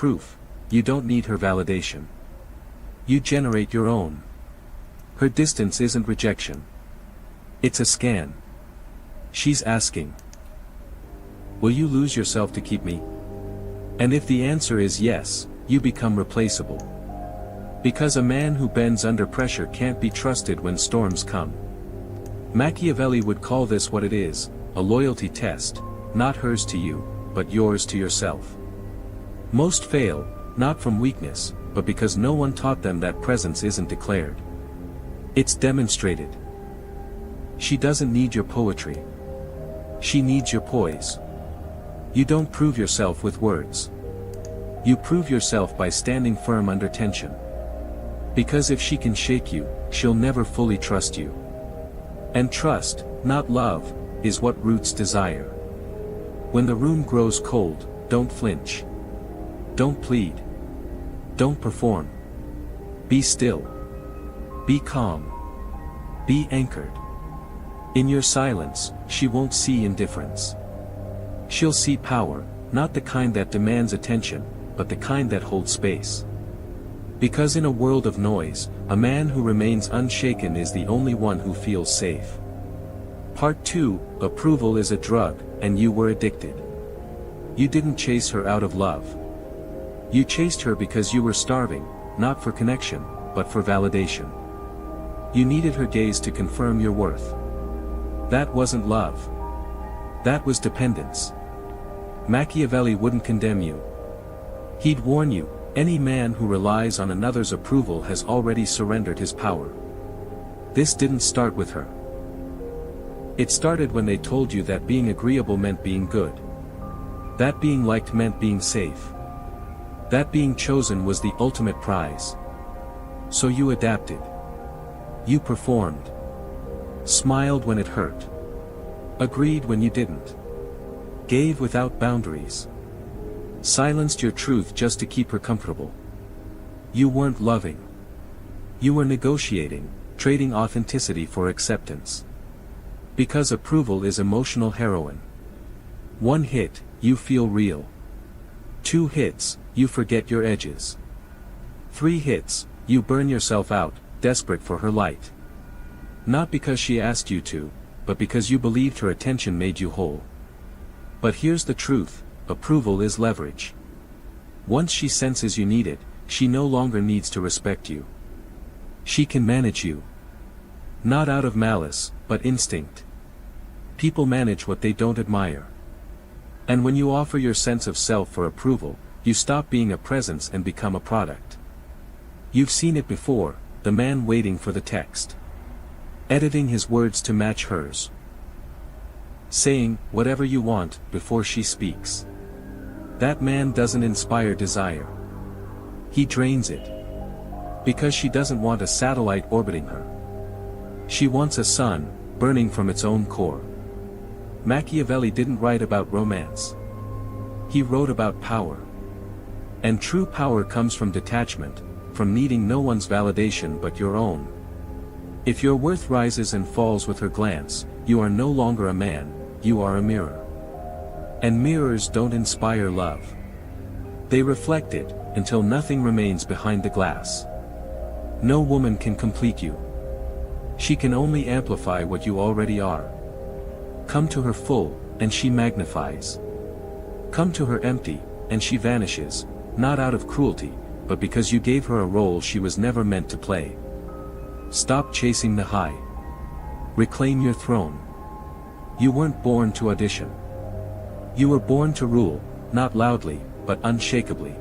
proof. You don't need her validation. You generate your own. Her distance isn't rejection. It's a scan. She's asking, will you lose yourself to keep me? And if the answer is yes, you become replaceable. Because a man who bends under pressure can't be trusted when storms come. Machiavelli would call this what it is, a loyalty test, not hers to you, but yours to yourself. Most fail, not from weakness, but because no one taught them that presence isn't declared. It's demonstrated. She doesn't need your poetry. She needs your poise. You don't prove yourself with words. You prove yourself by standing firm under tension. Because if she can shake you, she'll never fully trust you. And trust, not love, is what roots desire. When the room grows cold, don't flinch. Don't plead. Don't perform. Be still. Be calm. Be anchored. In your silence, she won't see indifference. She'll see power, not the kind that demands attention, but the kind that holds space. Because in a world of noise, a man who remains unshaken is the only one who feels safe. Part 2, approval is a drug, and you were addicted. You didn't chase her out of love. You chased her because you were starving, not for connection, but for validation. You needed her gaze to confirm your worth. That wasn't love. That was dependence. Machiavelli wouldn't condemn you. He'd warn you, any man who relies on another's approval has already surrendered his power. This didn't start with her. It started when they told you that being agreeable meant being good. That being liked meant being safe. That being chosen was the ultimate prize. So you adapted. You performed. Smiled when it hurt. Agreed when you didn't. Gave without boundaries. Silenced your truth just to keep her comfortable. You weren't loving. You were negotiating, trading authenticity for acceptance. Because approval is emotional heroin. 1 hit, you feel real. 2 hits, you forget your edges. 3 hits, you burn yourself out, desperate for her light. Not because she asked you to, but because you believed her attention made you whole. But here's the truth, approval is leverage. Once she senses you need it, she no longer needs to respect you. She can manage you. Not out of malice, but instinct. People manage what they don't admire. And when you offer your sense of self for approval, you stop being a presence and become a product. You've seen it before, the man waiting for the text. Editing his words to match hers. Saying, whatever you want, before she speaks. That man doesn't inspire desire. He drains it. Because she doesn't want a satellite orbiting her. She wants a sun, burning from its own core. Machiavelli didn't write about romance. He wrote about power. And true power comes from detachment, from needing no one's validation but your own. If your worth rises and falls with her glance, you are no longer a man, you are a mirror. And mirrors don't inspire love. They reflect it, until nothing remains behind the glass. No woman can complete you. She can only amplify what you already are. Come to her full, and she magnifies. Come to her empty, and she vanishes, not out of cruelty, but because you gave her a role she was never meant to play. Stop chasing the high. Reclaim your throne. You weren't born to audition. You were born to rule, not loudly, but unshakably.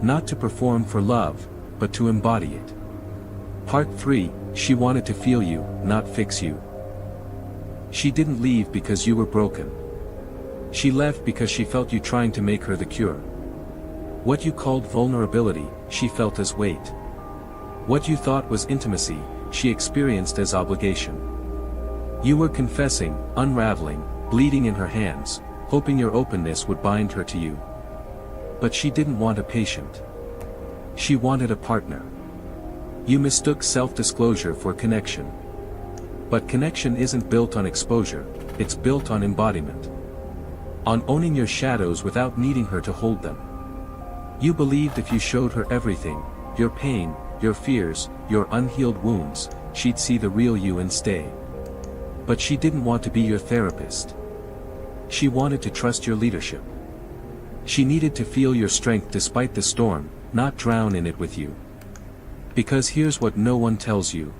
Not to perform for love, but to embody it. Part 3, she wanted to feel you, not fix you. She didn't leave because you were broken. She left because she felt you trying to make her the cure. What you called vulnerability, she felt as weight. What you thought was intimacy, she experienced as obligation. You were confessing, unraveling, bleeding in her hands, hoping your openness would bind her to you. But she didn't want a patient. She wanted a partner. You mistook self-disclosure for connection. But connection isn't built on exposure, it's built on embodiment. On owning your shadows without needing her to hold them. You believed if you showed her everything, your pain, your fears, your unhealed wounds, she'd see the real you and stay. But she didn't want to be your therapist. She wanted to trust your leadership. She needed to feel your strength despite the storm, not drown in it with you. Because here's what no one tells you.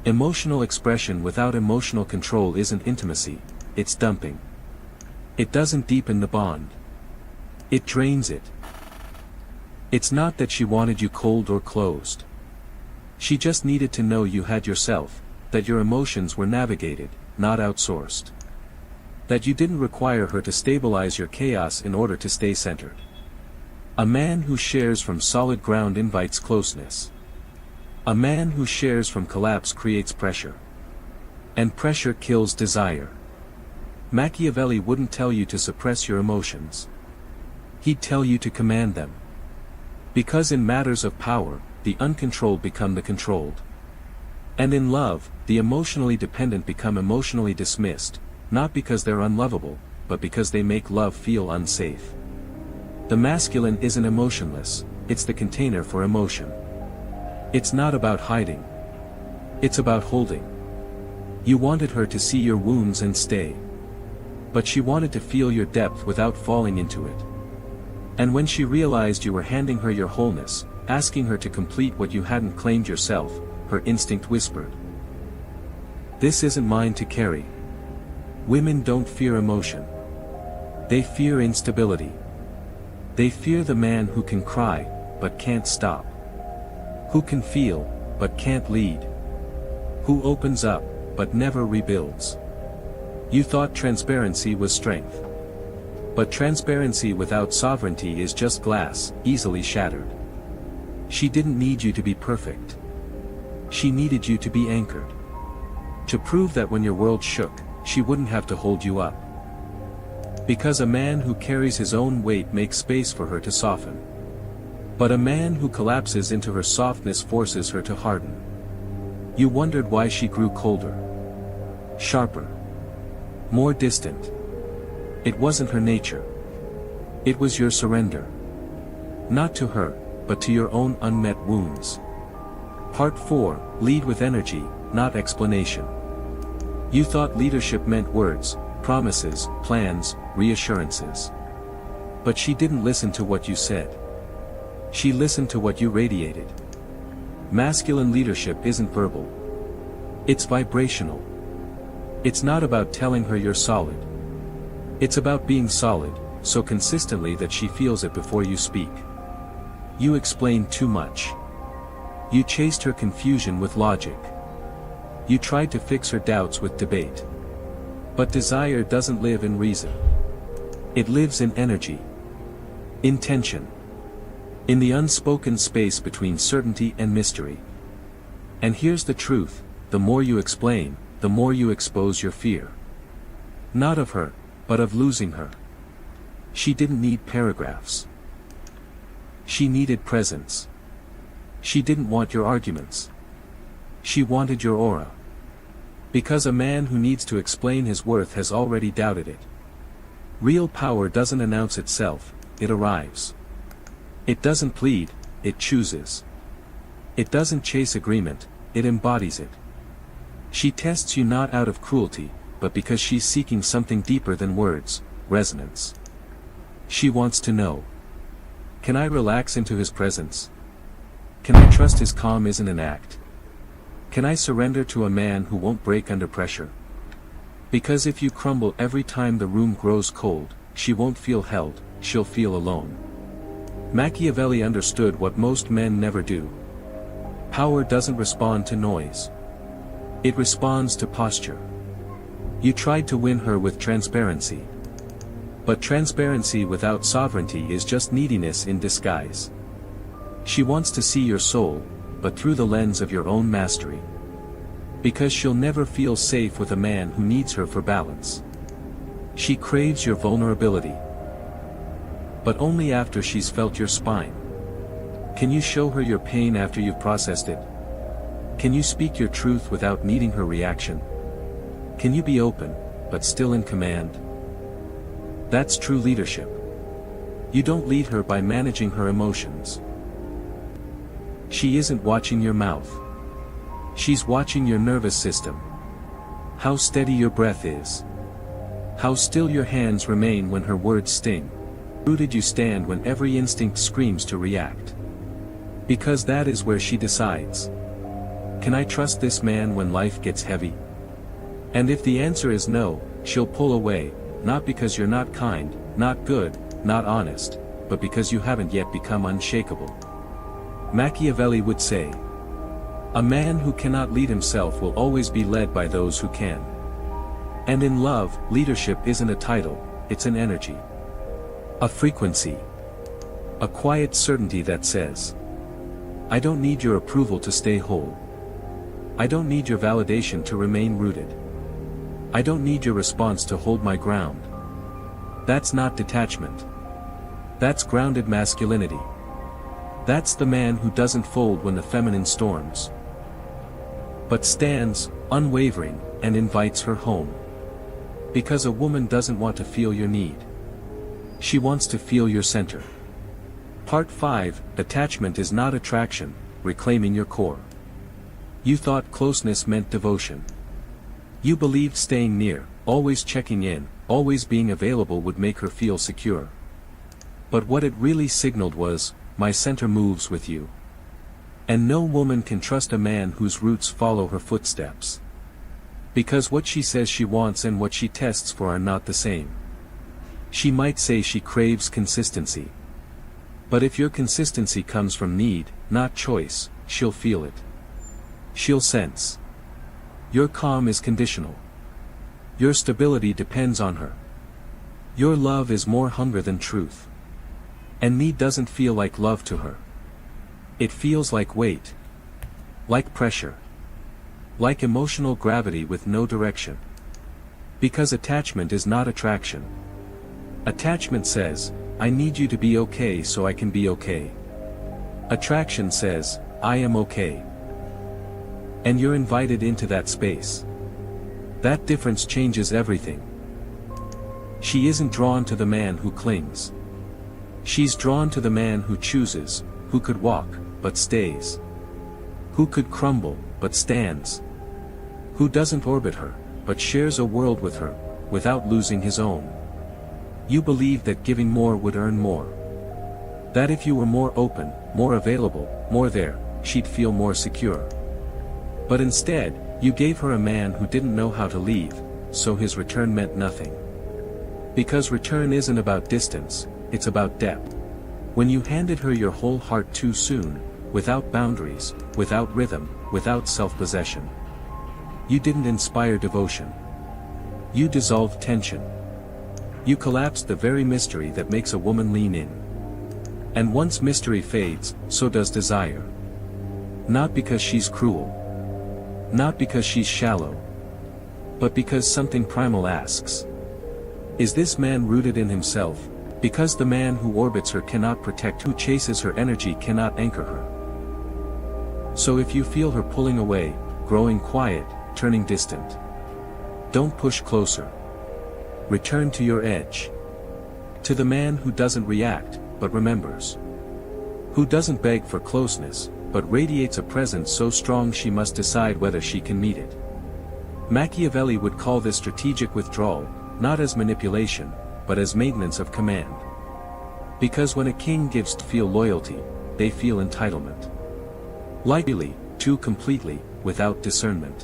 Emotional expression without emotional control isn't intimacy, it's dumping. It doesn't deepen the bond. It drains it. It's not that she wanted you cold or closed. She just needed to know you had yourself, that your emotions were navigated, not outsourced. That you didn't require her to stabilize your chaos in order to stay centered. A man who shares from solid ground invites closeness. A man who shares from collapse creates pressure. And pressure kills desire. Machiavelli wouldn't tell you to suppress your emotions. He'd tell you to command them. Because in matters of power, the uncontrolled become the controlled. And in love, the emotionally dependent become emotionally dismissed, not because they're unlovable, but because they make love feel unsafe. The masculine isn't emotionless, it's the container for emotion. It's not about hiding. It's about holding. You wanted her to see your wounds and stay. But she wanted to feel your depth without falling into it. And when she realized you were handing her your wholeness, asking her to complete what you hadn't claimed yourself, her instinct whispered, "This isn't mine to carry." Women don't fear emotion. They fear instability. They fear the man who can cry, but can't stop. Who can feel, but can't lead. Who opens up, but never rebuilds. You thought transparency was strength. But transparency without sovereignty is just glass, easily shattered. She didn't need you to be perfect. She needed you to be anchored. To prove that when your world shook, she wouldn't have to hold you up. Because a man who carries his own weight makes space for her to soften. But a man who collapses into her softness forces her to harden. You wondered why she grew colder. Sharper. More distant. It wasn't her nature. It was your surrender. Not to her, but to your own unmet wounds. Part 4, lead with energy, not explanation. You thought leadership meant words, promises, plans, reassurances. But she didn't listen to what you said. She listened to what you radiated. Masculine leadership isn't verbal. It's vibrational. It's not about telling her you're solid. It's about being solid, so consistently that she feels it before you speak. You explained too much. You chased her confusion with logic. You tried to fix her doubts with debate. But desire doesn't live in reason. It lives in energy. In tension. In the unspoken space between certainty and mystery. And here's the truth, the more you explain, the more you expose your fear. Not of her, but of losing her. She didn't need paragraphs. She needed presence. She didn't want your arguments. She wanted your aura. Because a man who needs to explain his worth has already doubted it. Real power doesn't announce itself, it arrives. It doesn't plead, it chooses. It doesn't chase agreement, it embodies it. She tests you not out of cruelty, but because she's seeking something deeper than words, resonance. She wants to know. Can I relax into his presence? Can I trust his calm isn't an act? Can I surrender to a man who won't break under pressure? Because if you crumble every time the room grows cold, she won't feel held, she'll feel alone. Machiavelli understood what most men never do. Power doesn't respond to noise. It responds to posture. You tried to win her with transparency. But transparency without sovereignty is just neediness in disguise. She wants to see your soul, but through the lens of your own mastery. Because she'll never feel safe with a man who needs her for balance. She craves your vulnerability. But only after she's felt your spine. Can you show her your pain after you've processed it? Can you speak your truth without needing her reaction? Can you be open, but still in command? That's true leadership. You don't lead her by managing her emotions. She isn't watching your mouth. She's watching your nervous system. How steady your breath is. How still your hands remain when her words sting. Rooted you stand when every instinct screams to react. Because that is where she decides. Can I trust this man when life gets heavy? And if the answer is no, she'll pull away, not because you're not kind, not good, not honest, but because you haven't yet become unshakable. Machiavelli would say, "A man who cannot lead himself will always be led by those who can." And in love, leadership isn't a title, it's an energy. A frequency. A quiet certainty that says, I don't need your approval to stay whole. I don't need your validation to remain rooted. I don't need your response to hold my ground. That's not detachment. That's grounded masculinity. That's the man who doesn't fold when the feminine storms, but stands, unwavering, and invites her home. Because a woman doesn't want to feel your need. She wants to feel your center. Part 5, Attachment is not attraction, reclaiming your core. You thought closeness meant devotion. You believed staying near, always checking in, always being available would make her feel secure. But what it really signaled was, my center moves with you. And no woman can trust a man whose roots follow her footsteps. Because what she says she wants and what she tests for are not the same. She might say she craves consistency. But if your consistency comes from need, not choice, she'll feel it. She'll sense. Your calm is conditional. Your stability depends on her. Your love is more hunger than truth. And need doesn't feel like love to her. It feels like weight. Like pressure. Like emotional gravity with no direction. Because attachment is not attraction. Attachment says, I need you to be okay so I can be okay. Attraction says, I am okay. And you're invited into that space. That difference changes everything. She isn't drawn to the man who clings. She's drawn to the man who chooses, who could walk, but stays. Who could crumble, but stands. Who doesn't orbit her, but shares a world with her, without losing his own. You believed that giving more would earn more. That if you were more open, more available, more there, she'd feel more secure. But instead, you gave her a man who didn't know how to leave, so his return meant nothing. Because return isn't about distance, it's about depth. When you handed her your whole heart too soon, without boundaries, without rhythm, without self-possession. You didn't inspire devotion. You dissolved tension. You collapsed the very mystery that makes a woman lean in. And once mystery fades, so does desire. Not because she's cruel. Not because she's shallow. But because something primal asks. Is this man rooted in himself? Because the man who orbits her cannot protect, who chases her energy cannot anchor her. So if you feel her pulling away, growing quiet, turning distant, don't push closer. Return to your edge. To the man who doesn't react, but remembers. Who doesn't beg for closeness, but radiates a presence so strong she must decide whether she can meet it. Machiavelli would call this strategic withdrawal, not as manipulation, but as maintenance of command. Because when a king gives to feel loyalty, they feel entitlement. Likely, too completely, without discernment.